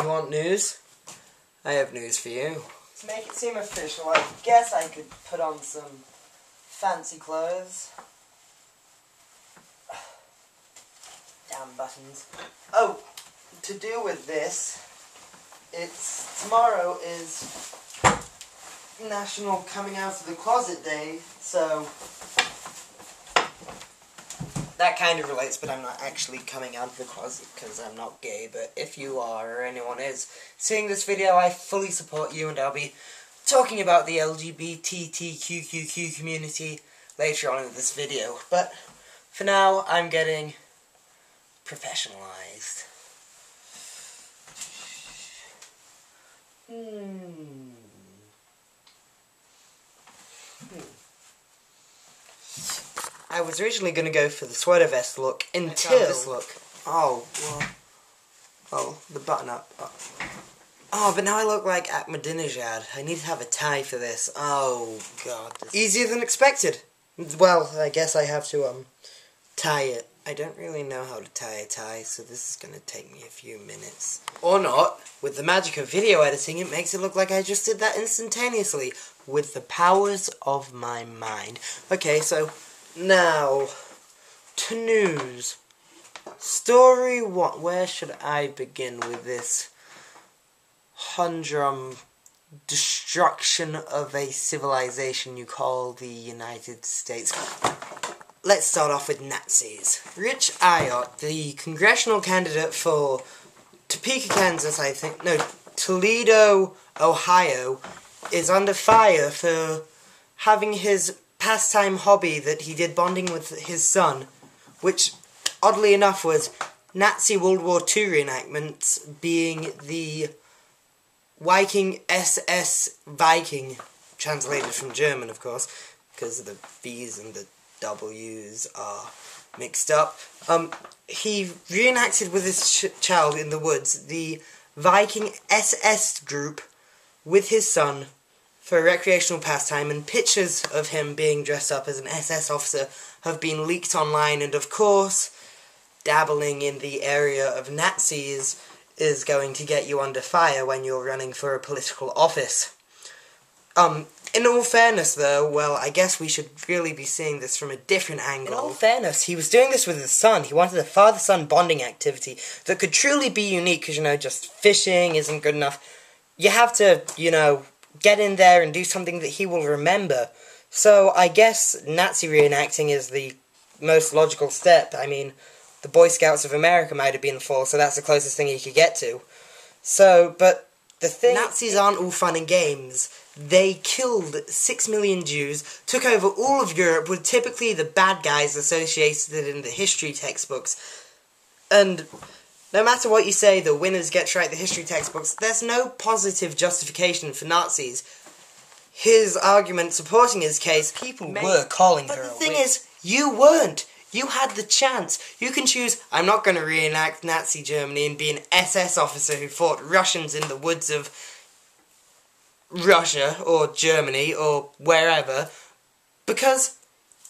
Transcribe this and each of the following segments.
You want news? I have news for you. To make it seem official, I guess I could put on some fancy clothes. Damn buttons. Oh, to do with this, tomorrow is National Coming Out of the Closet Day, so that kind of relates, but I'm not actually coming out of the closet because I'm not gay, but if you are, or anyone is, seeing this video, I fully support you, and I'll be talking about the LGBTQQQ community later on in this video, but for now, I'm getting professionalized. I was originally going to go for the sweater vest look until this look. Oh, well, the button up. Oh, but now I look like Ahmadinejad. I need to have a tie for this. Oh, God. Easier than expected. Well, I guess I have to, tie it. I don't really know how to tie a tie, so this is going to take me a few minutes. Or not. With the magic of video editing, it makes it look like I just did that instantaneously. With the powers of my mind. Okay, so now to news. Story 1. Where should I begin with this humdrum destruction of a civilization you call the United States? Let's start off with Nazis. Rich Ayotte, the congressional candidate for Topeka, Kansas, I think, no, Toledo, Ohio, is under fire for having his pastime hobby that he did bonding with his son, which, oddly enough, was Nazi World War II reenactments, being the Viking SS Viking, translated from German, of course, because the V's and the W's are mixed up. He reenacted with his child in the woods the Viking SS group with his son for a recreational pastime, and pictures of him being dressed up as an SS officer have been leaked online, and of course, dabbling in the area of Nazis is going to get you under fire when you're running for a political office. In all fairness, though, well, I guess we should really be seeing this from a different angle. In all fairness, he was doing this with his son. He wanted a father-son bonding activity that could truly be unique, because, just fishing isn't good enough. You have to, get in there and do something that he will remember. So, I guess Nazi reenacting is the most logical step. I mean, the Boy Scouts of America might have been full, so that's the closest thing he could get to. So, but the thing... Nazis aren't all fun and games. They killed 6 million Jews, took over all of Europe, were typically the bad guys associated in the history textbooks. And no matter what you say, the winners get to write the history textbooks, there's no positive justification for Nazis. His argument supporting his case, people were calling her a witch. But the thing is, you weren't. You had the chance. You can choose, I'm not going to reenact Nazi Germany and be an SS officer who fought Russians in the woods of Russia, or Germany, or wherever, because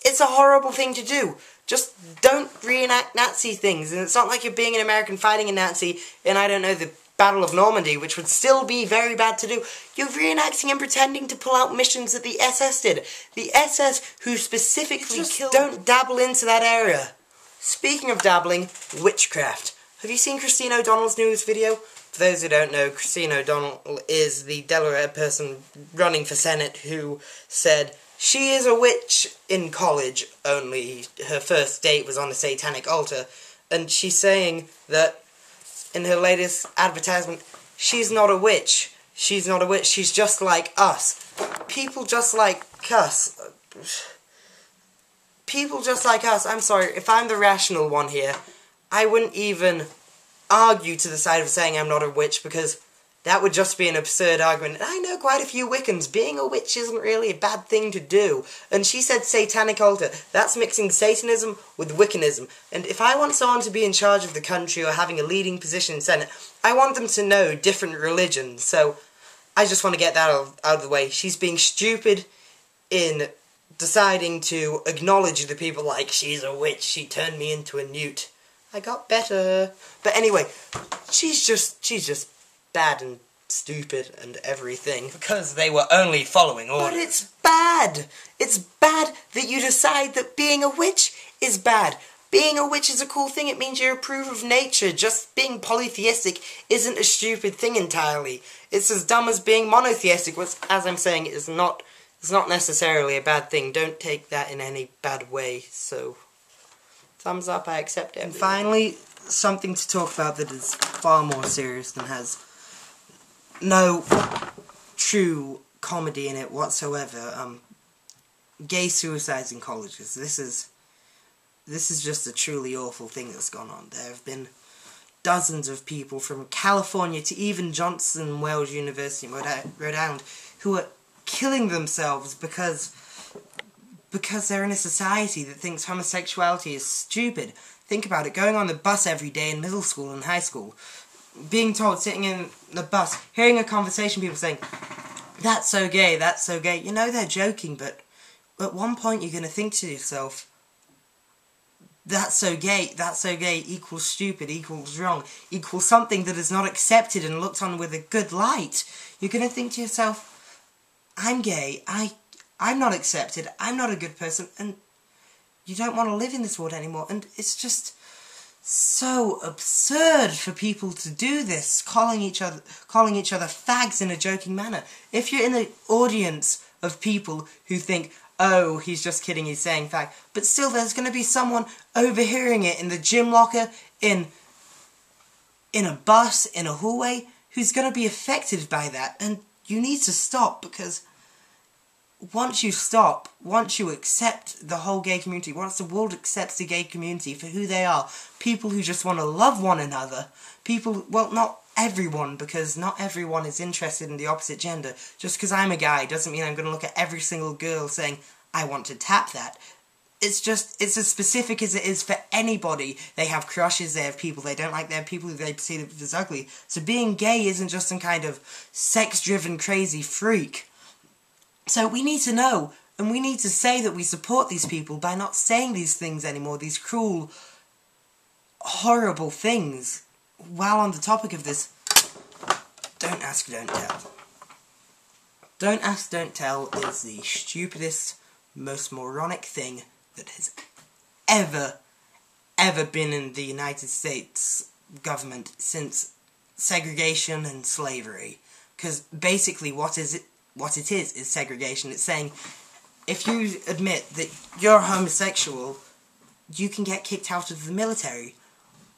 it's a horrible thing to do. Just don't reenact Nazi things, and it's not like you're being an American fighting a Nazi in, I don't know, the Battle of Normandy, which would still be very bad to do. You're reenacting and pretending to pull out missions that the SS did. The SS, who specifically killed... Don't dabble into that area. Speaking of dabbling, witchcraft. Have you seen Christine O'Donnell's newest video? For those who don't know, Christine O'Donnell is the Delaware person running for Senate who said she is a witch in college, only her first date was on a satanic altar, and she's saying that in her latest advertisement, she's not a witch. She's not a witch. She's just like us. People just like us. People just like us. I'm sorry, if I'm the rational one here, I wouldn't even argue to the side of saying I'm not a witch, because that would just be an absurd argument. And I know quite a few Wiccans. Being a witch isn't really a bad thing to do. And she said satanic altar. That's mixing Satanism with Wiccanism. And if I want someone to be in charge of the country or having a leading position in Senate, I want them to know different religions. So I just want to get that out of the way. She's being stupid in deciding to acknowledge the people like, she's a witch, she turned me into a newt. I got better. But anyway, she's just bad and stupid and everything. Because they were only following orders. But it's bad! It's bad that you decide that being a witch is bad. Being a witch is a cool thing. It means you approve of nature. Just being polytheistic isn't a stupid thing entirely. It's as dumb as being monotheistic, which, as I'm saying, is not necessarily a bad thing. Don't take that in any bad way. So, thumbs up, I accept it. And finally, something to talk about that is far more serious and has no true comedy in it whatsoever. Gay suicides in colleges. This is just a truly awful thing that's gone on. There have been dozens of people from California to even Johnson Wales University in Rhode Island who are killing themselves because they're in a society that thinks homosexuality is stupid. Think about it, going on the bus every day in middle school and high school, being told, sitting in the bus, hearing a conversation, people saying, that's so gay, that's so gay. You know they're joking, but at one point you're going to think to yourself, that's so gay equals stupid, equals wrong, equals something that is not accepted and looked on with a good light. You're going to think to yourself, I'm gay, I'm not accepted, I'm not a good person, and you don't want to live in this world anymore. And it's just so absurd for people to do this, calling each other fags in a joking manner. If you're in an audience of people who think, oh, he's just kidding, he's saying fag, but still there's going to be someone overhearing it in the gym locker, in a bus, in a hallway, who's going to be affected by that, and you need to stop, because once you stop, once you accept the whole gay community, once the world accepts the gay community for who they are, people who just want to love one another, people, well, not everyone, because not everyone is interested in the opposite gender. Just because I'm a guy doesn't mean I'm going to look at every single girl saying, I want to tap that. It's as specific as it is for anybody. They have crushes, they have people they don't like, they have people who they perceive as ugly. So being gay isn't just some kind of sex-driven crazy freak. So we need to know, and we need to say that we support these people by not saying these things anymore, these cruel, horrible things. While on the topic of this, don't ask, don't tell. Don't ask, don't tell is the stupidest, most moronic thing that has ever been in the United States government since segregation and slavery. Because basically what it is segregation. It's saying, if you admit that you're homosexual, you can get kicked out of the military.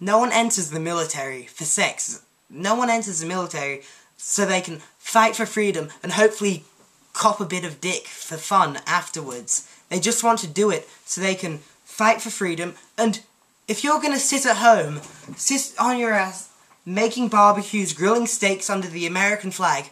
No one enters the military for sex. No one enters the military so they can fight for freedom and hopefully cop a bit of dick for fun afterwards. They just want to do it so they can fight for freedom, and if you're gonna sit at home, sit on your ass, making barbecues, grilling steaks under the American flag,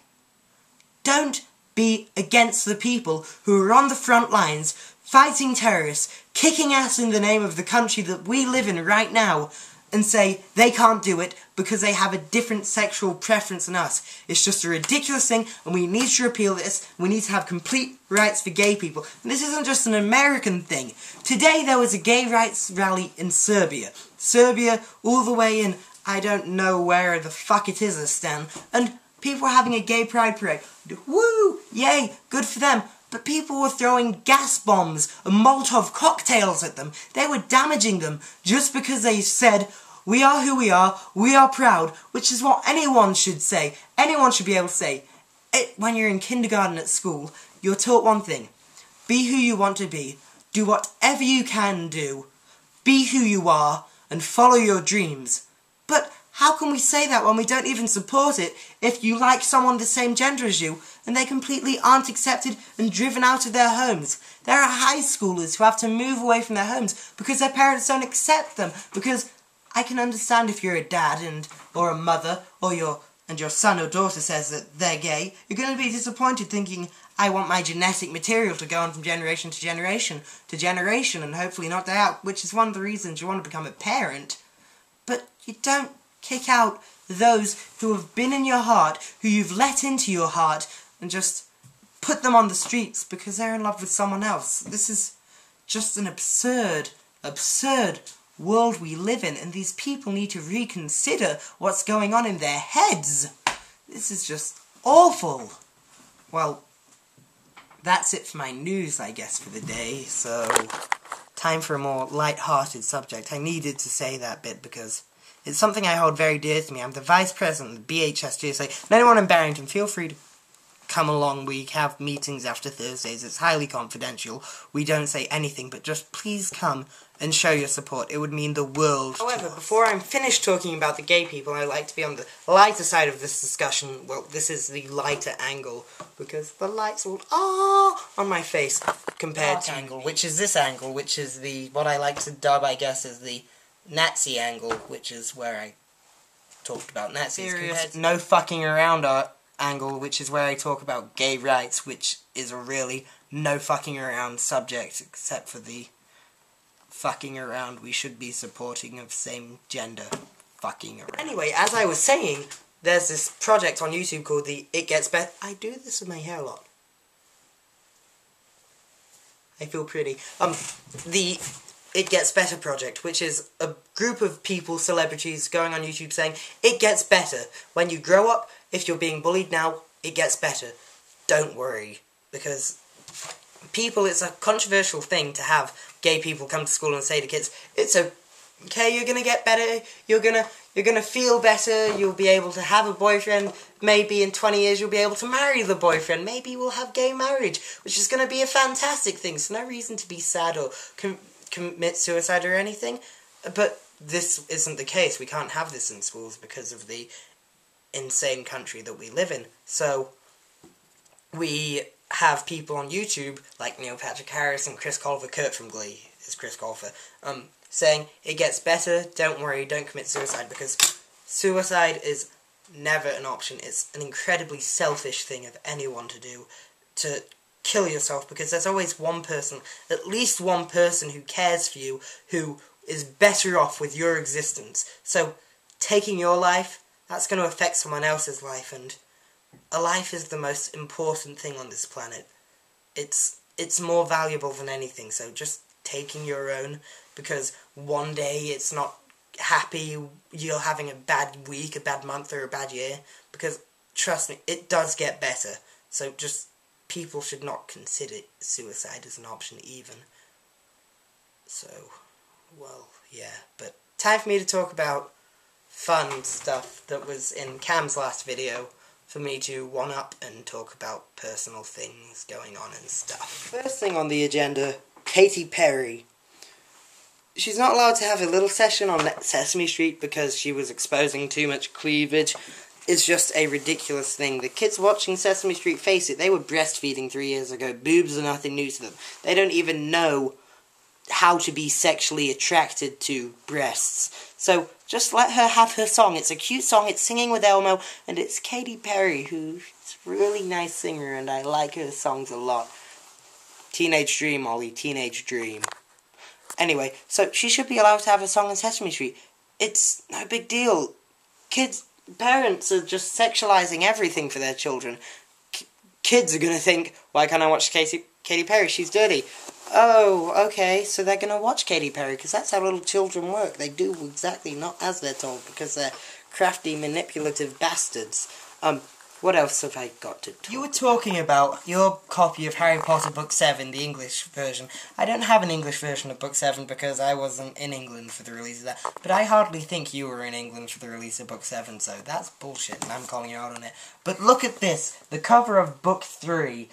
don't be against the people who are on the front lines, fighting terrorists, kicking ass in the name of the country that we live in right now, and say they can't do it because they have a different sexual preference than us. It's just a ridiculous thing, and we need to repeal this. We need to have complete rights for gay people. And this isn't just an American thing. Today there was a gay rights rally in Serbia. Serbia, all the way in, I don't know where the fuck it is, Stan, and people were having a gay pride parade. Woo! Yay! Good for them. But people were throwing gas bombs and Molotov cocktails at them. They were damaging them just because they said, we are who we are proud, which is what anyone should say. Anyone should be able to say. When you're in kindergarten at school, you're taught one thing. Be who you want to be. Do whatever you can do. Be who you are and follow your dreams. But how can we say that when we don't even support it if you like someone the same gender as you and they completely aren't accepted and driven out of their homes? There are high schoolers who have to move away from their homes because their parents don't accept them. Because I can understand if you're a dad or a mother or your son or daughter says that they're gay, you're going to be disappointed thinking, I want my genetic material to go on from generation to generation and hopefully not die out, which is one of the reasons you want to become a parent. But you don't kick out those who have been in your heart, who you've let into your heart, and just put them on the streets because they're in love with someone else. This is just an absurd world we live in, and these people need to reconsider what's going on in their heads. This is just awful. Well, that's it for my news, I guess, for the day. So, time for a more light-hearted subject. I needed to say that bit because it's something I hold very dear to me. I'm the Vice President of the BHSGSA. And anyone in Barrington, feel free to come along. We have meetings after Thursdays. It's highly confidential. We don't say anything, but just please come and show your support. It would mean the world. However, before I'm finished talking about the gay people, I'd like to be on the lighter side of this discussion. Well, this is the lighter angle, because the lights will on my face compared to angle, which is this angle, which is the, what I like to dub, I guess, is the Nazi angle, which is where I talked about Nazis. Serious, no fucking around angle, which is where I talk about gay rights, which is a really no fucking around subject, except for the fucking around we should be supporting of same gender fucking around. Anyway, as I was saying, there's this project on YouTube called the It Gets Better. I do this with my hair a lot. I feel pretty. The It Gets Better project, which is a group of people, celebrities, going on YouTube saying, it gets better. When you grow up, if you're being bullied now, it gets better. Don't worry. Because people, it's a controversial thing to have gay people come to school and say to kids, it's okay, you're gonna get better, you're gonna feel better, you'll be able to have a boyfriend, maybe in 20 years you'll be able to marry the boyfriend, maybe we'll have gay marriage, which is gonna be a fantastic thing, so no reason to be sad or commit suicide or anything. But this isn't the case. We can't have this in schools because of the insane country that we live in. So we have people on YouTube like Neil Patrick Harris and Chris Colfer, Kurt from Glee is Chris Colfer, saying it gets better, don't worry, don't commit suicide, because suicide is never an option. It's an incredibly selfish thing of anyone to do, to kill yourself, because there's always one person, at least one person who cares for you, who is better off with your existence. So taking your life, that's going to affect someone else's life, and a life is the most important thing on this planet. It's more valuable than anything, so just taking your own, because one day it's not happy, you're having a bad week, a bad month, or a bad year, because trust me, it does get better. So just, people should not consider suicide as an option even. So, well, yeah, but time for me to talk about fun stuff that was in Cam's last video, for me to one-up and talk about personal things going on and stuff. First thing on the agenda, Katy Perry. She's not allowed to have a little session on Sesame Street because she was exposing too much cleavage. It's just a ridiculous thing. The kids watching Sesame Street, face it, they were breastfeeding 3 years ago. Boobs are nothing new to them. They don't even know how to be sexually attracted to breasts. So just let her have her song. It's a cute song. It's Singing with Elmo, and it's Katy Perry, who's a really nice singer, and I like her songs a lot. Teenage Dream, Ollie. Teenage Dream. Anyway, so she should be allowed to have a song on Sesame Street. It's no big deal. Parents are just sexualizing everything for their children. Kids are gonna think, why can't I watch Katy Perry? She's dirty. Oh, okay, so they're gonna watch Katy Perry, because that's how little children work. They do exactly not as they're told, because they're crafty, manipulative bastards. What else have I got to talk? You were talking about your copy of Harry Potter Book 7, the English version. I don't have an English version of Book 7 because I wasn't in England for the release of that. But I hardly think you were in England for the release of Book 7, so that's bullshit, and I'm calling you out on it. But look at this, the cover of Book 3.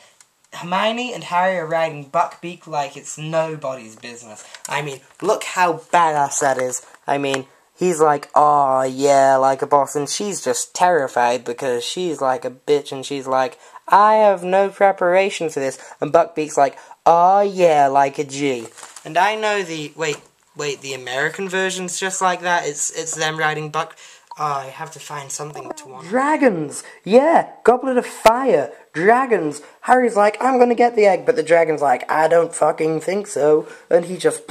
Hermione and Harry are riding Buckbeak like it's nobody's business. I mean, look how badass that is. I mean, he's like, oh yeah, like a boss, and she's just terrified because she's like a bitch, and she's like, I have no preparation for this, and Buckbeak's like, oh yeah, like a G. And I know the, wait, the American version's just like that, it's them riding Oh, I have to find something to want. Dragons! Yeah! Goblet of Fire! Dragons! Harry's like, I'm gonna get the egg, but the dragon's like, I don't fucking think so. And he just...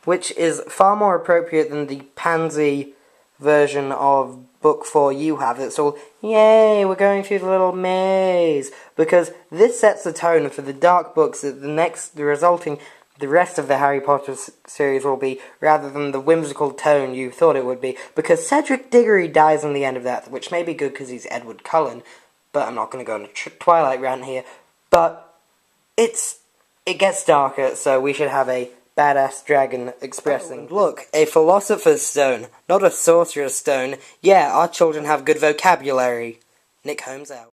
Which is far more appropriate than the pansy version of Book 4 you have. It's all, yay, we're going through the little maze. Because this sets the tone for the dark books, the resulting the rest of the Harry Potter series will be, rather than the whimsical tone you thought it would be, because Cedric Diggory dies in the end of that, which may be good because he's Edward Cullen, but I'm not going to go on a Twilight rant here, but it gets darker, so we should have a badass dragon expressing. Look, a philosopher's stone, not a sorcerer's stone. Yeah, our children have good vocabulary. Nick Holmes out.